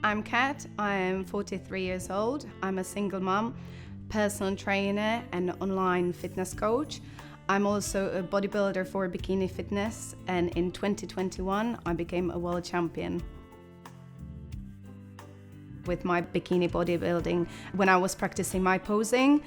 I'm Kat, I'm 43 years old. I'm a single mom, personal trainer and online fitness coach. I'm also a bodybuilder for Bikini Fitness, and in 2021 I became a world champion with my bikini bodybuilding. When I was practicing my posing,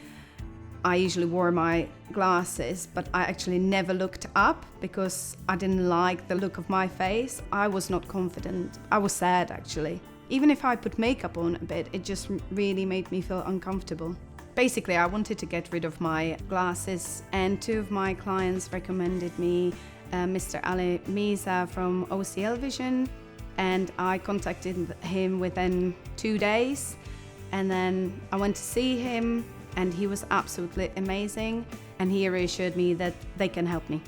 I usually wore my glasses, but I actually never looked up because I didn't like the look of my face. I was not confident. I was sad, actually. Even if I put makeup on a bit, it just really made me feel uncomfortable. Basically, I wanted to get rid of my glasses, and two of my clients recommended me Mr Ali Mearza from OCL Vision, and I contacted him within 2 days, and then I went to see him, and he was absolutely amazing, and he reassured me that they can help me.